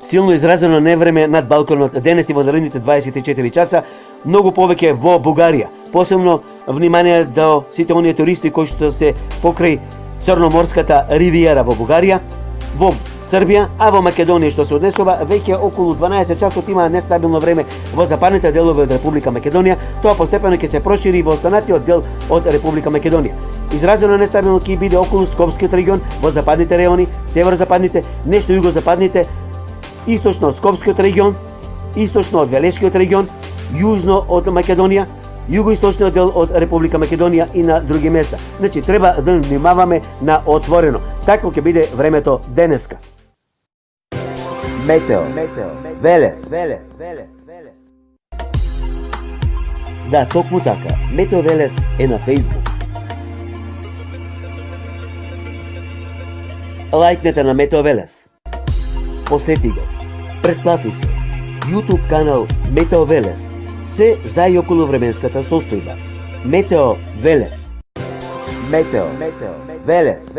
силно изразено невреме над балконот денес и во наредните 24 часа, многу повеќе во Бугарија. Посебно внимание до сите оние туристи кои што се покрај Црноморската ривиера во Бугарија, во Србија, а во Македонија што се однесува веќе околу 12 часот има нестабилно време во западните делови од Република Македонија, тоа постепено ќе се прошири во останатиот дел од Република Македонија. Изразено нестабилно ќе биде околу Скопскиот регион, во западните реони, северозападните, нешто југозападните, источно од Скопскиот регион, источно од Велешкиот регион, јужно од Македонија, југоисточниот дел од Република Македонија и на други места. Значи, треба да внимаваме на отворено. Тако ќе биде времето денеска. Метео. Велес. Да, токму така. Метео Велес е на Facebook. Лајкнете на Метео Велес. Посети го. Претплати се. YouTube канал Метео Велес. Се за и околу временската состојба. Метео Велес. Метео Велес.